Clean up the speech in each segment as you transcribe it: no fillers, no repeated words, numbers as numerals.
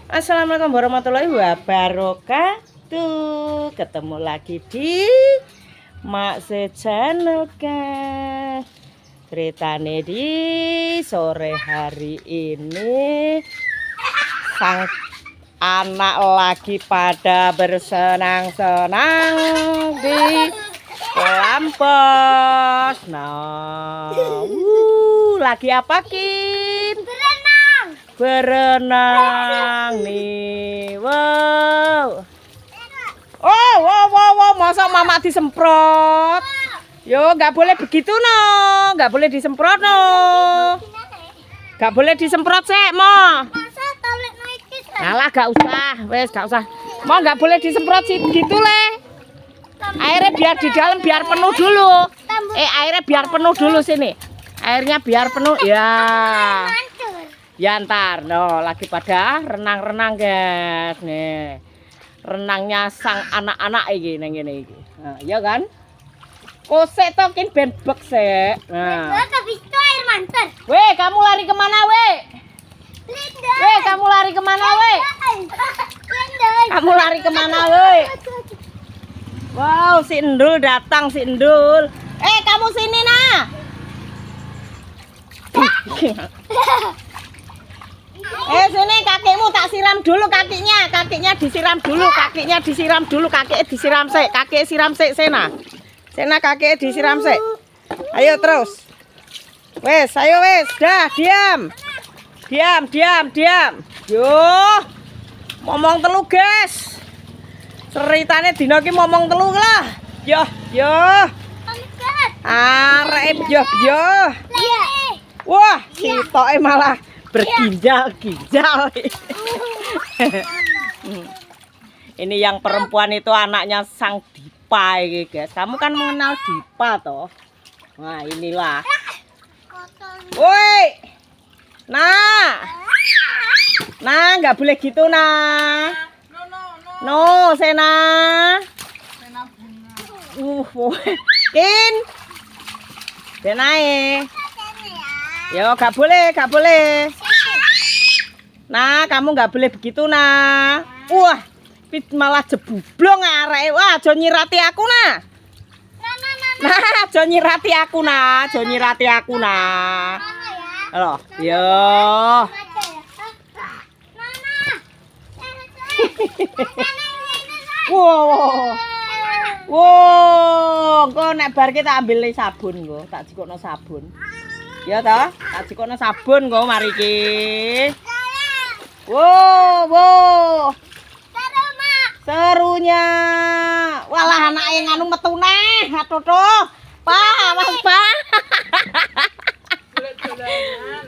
Assalamualaikum warahmatullahi wabarakatuh. Ketemu lagi di Makse Channel guys. Ceritane di sore hari ini sang anak lagi pada bersenang-senang di Lampos. Nah, lagi apa Kim? Berenang nih. Wow. Wow, masa mama disemprot? Yo, nggak boleh begitu no, nggak boleh disemprot no, nggak boleh disemprot sih mo. Alah, nggak usah, wes nggak usah. Mau nggak boleh disemprot sih gitu le. Airnya biar di dalam biar penuh dulu. Airnya biar penuh dulu sini. Airnya biar penuh ya. Ya ntar, no, lagi pada renang-renang guys, nih renangnya sang anak-anak ini, nah, ya kan? Kosek tokin benbek sek. Nah. Habis itu air manter. Weh, kamu lari kemana weh? Weh, kamu lari kemana weh? Kamu lari kemana weh? Wow, si Endul datang si Endul. Kamu sini nah. Sini kakimu tak siram dulu kakinya disiram dulu, kakinya disiram dulu, disiram sik, kaki siram sik Sena. Sena kaki disiram sik. Ayo terus. Wes, ayo wes, dah diam. Diam. Yo. Ngomong telu, guys. Ceritane dina iki ngomong telu lah. Yo. Arep yo. Wah, sitoke malah berginjal-ginjal. Ini yang perempuan itu anaknya sang Dipa ini guys. Kamu kan mengenal Dipa toh. Nah inilah. Woi. Nah nggak boleh gitu nah. No Sena. Kin. Senae. Yo gak boleh. Nah, kamu nggak boleh begitu nah. Wah, malah jebublong arek. Wah, aja nyirati aku nah. Nah, aja nyirati aku nah. Loh, yo. Wow, kok nek bar kita ambil sabun kok, tak jikono sabun. Ya toh, tak jikono sabun kok mari iki. Wow. Serunya. Walah anake nganu metu neh, atoto. Awas, Pak.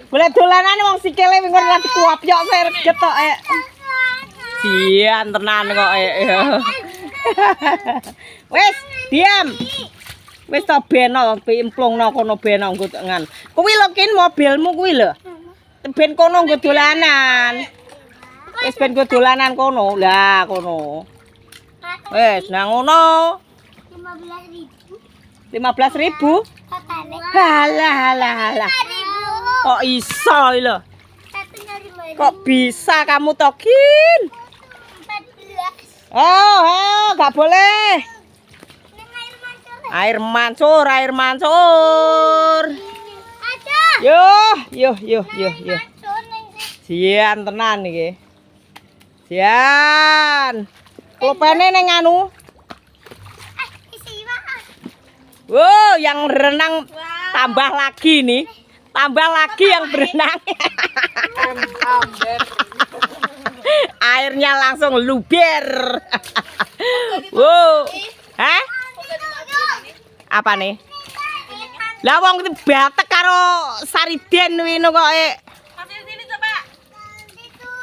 Boleh dolanan wong sikile wing ora dikuapyok serget tok Sian tenan kok Wes, diam. Wis to beno pimplungno kono beno nggo ngan. Kuwi lho Kin mobilmu kuwi lho. Ben kono nggo dolanan. Wis ben nggo dolanan kono. Lah kono. Wis nang ngono. 15.000. Halah. Kok iso lho? Kok bisa kamu tokin? 14. Oh, enggak boleh. Air mancur. Yo. Sian tenan iki. Sian. Klopene ning anu. Wow, yang renang tambah lagi nih. Tambah lagi yang berenang. Airnya langsung luber. Wow. Hah? Apa nih? Lah wong batek karo Sariden kuwi kok Masih sini coba.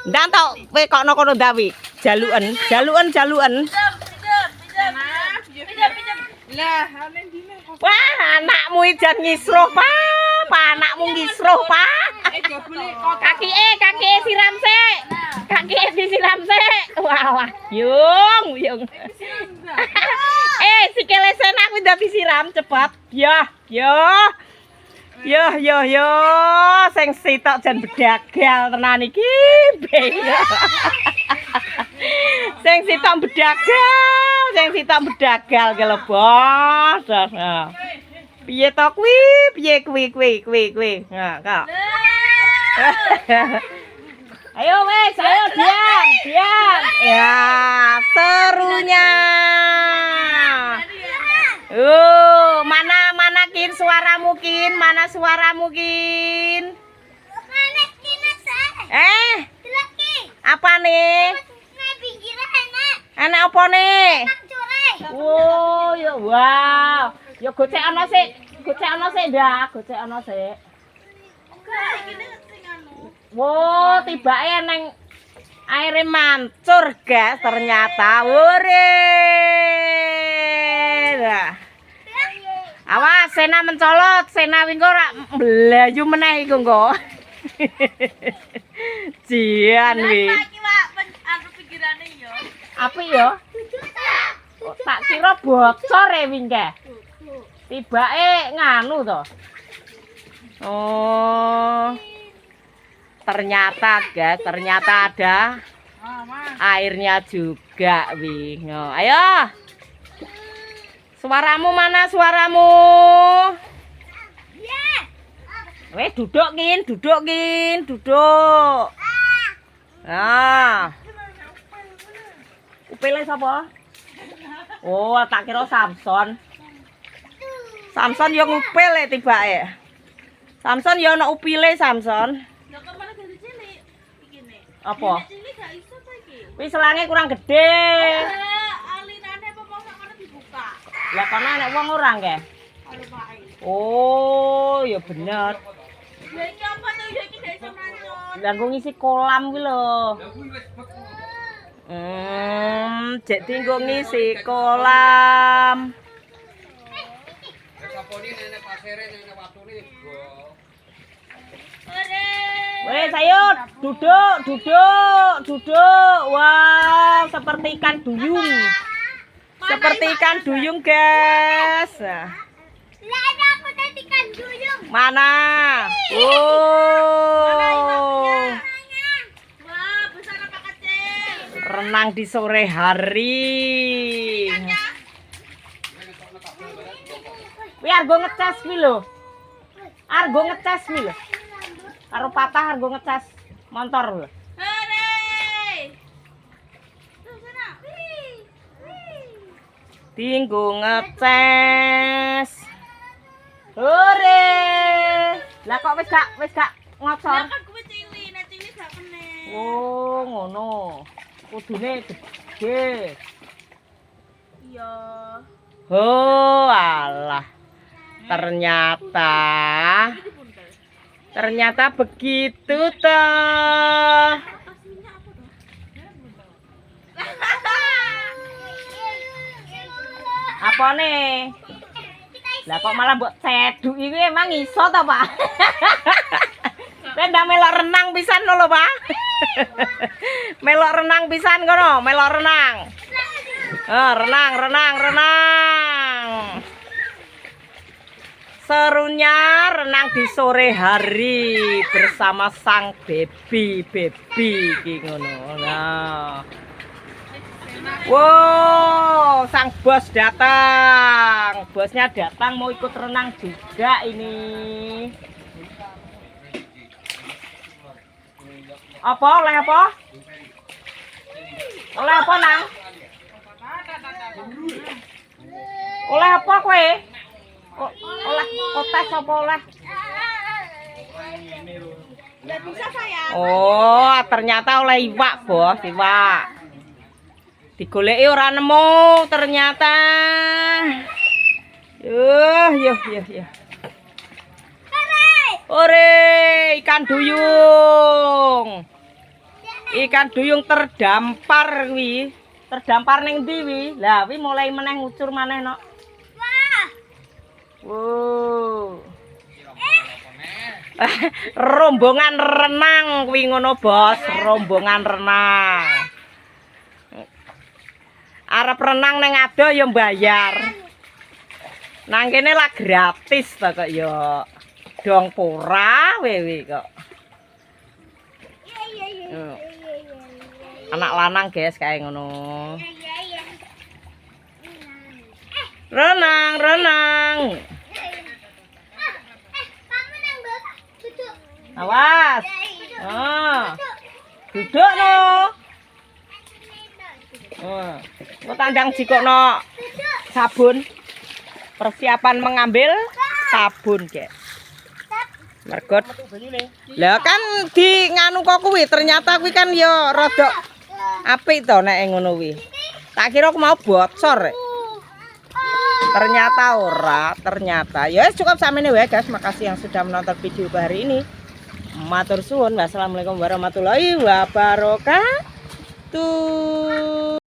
Ndak tok kowe kok kono ndawi. Jaluken. Lah, wah, anakmu ijan ngisruh, Pak. Anakmu ngisruh, Pak. Kaki siram sik. Kaki disiram sik. Wah, yung. Sikile Sena kuwi ndak disiram cepat. Ya. Yo, sing sitok jan bedagal tenan iki. Sing sitok bedagal ki lho, Bos. Piye to kuwi? Piye kuwi? Nah, kok. Ayo wes, ayo diam. Ya, serunya. Mana kin suaramu kin? Mana suaramu kin? Apa nih? Enak apa nih? Oh, ya wow. Ya gocek ana sik, Ndak. Wow, tibake neng aire mancur, guys, ternyata. Wore. Awas, Sena mencolot, Sena wingi ora mlayu meneh iku engko. Jian wi. Apik ya? Tak kira bocor e wingi. Tibake nganu to. Oh. Ternyata guys, ada airnya juga wi. Ayo. Suaramu mana suaramu? Weh duduk. Nah. Upile sapa? Oh, tak kira Samson. Samson yo ngupil tibake. Samson yo ana upile Samson. Apa? Wis selange kurang gede. Alinane apa kono dibuka. Lah kono nek wong ora nggih. Oh, ya bener. Lah iki apa to ya iki gak iso mancur. Lah nggo ngisi kolam kuwi lho. Jek tinggo ngisi kolam. Sapone nenek pasire nenek watune go. Wes ayo duduk. Wow, seperti ikan duyung. Guys. Lah ada aku tadi ikan duyung. Mana? Oh. Wah, besar apa kecil? Renang di sore hari. Kuwi argo ngecas kuwi lho. Karo patah argo ngecas motor lho. Hore! Tinggo ngecas. Hore! Lah kok wis gak ngocor. Lah kan kuwi cilik, nek cilik gak kene. Oh, ngono. Kudune gede. Iya. Oh, alah. Ternyata begitu toh. Apa nih? Lah kok malah mbok ceduk iki emang iso ta, Pak? Ndak melok renang pisan lho, Pak. Melok renang pisan kono, melok renang. Renang. Serunya renang di sore hari bersama sang baby iki ngono. Nah. Wow, sang bos datang. Bosnya datang mau ikut renang juga ini. Apa oleh apa? Oleh apa, Nang? Oleh apa kowe? Oleh kotes apa oleh? Nggak bisa sayang. Oh, ternyata oleh iwak, Bos, iwak. Digoleki ora nemu ternyata. Yo. Ore, ikan duyung. Ikan duyung terdampar kuwi. Terdampar ning ndi wi? Lah, wi mulai meneh ngucur maneh nok. Wow. Rombongan renang kuwi ngono, Bos. Rombongan renang. Arep renang nang ado ya mbayar. Nang kene lah gratis to kok ya. dong pura wewe kok. Anak lanang guys kayak ngono. Renang, renang. Awas. Duduk no. Mau tandang jikokno sabun. Persiapan mengambil sabun, guys. Mergot. Lah kan di nganu kok kuwi ternyata kuwi kan ya rada apik to nek ngono kuwi. Tak kira aku mau bocor. Ternyata ora, ternyata. Ya cukup samene wae guys. Makasih yang sudah menonton video hari ini. Matur suwun. Wassalamualaikum warahmatullahi wabarakatuh.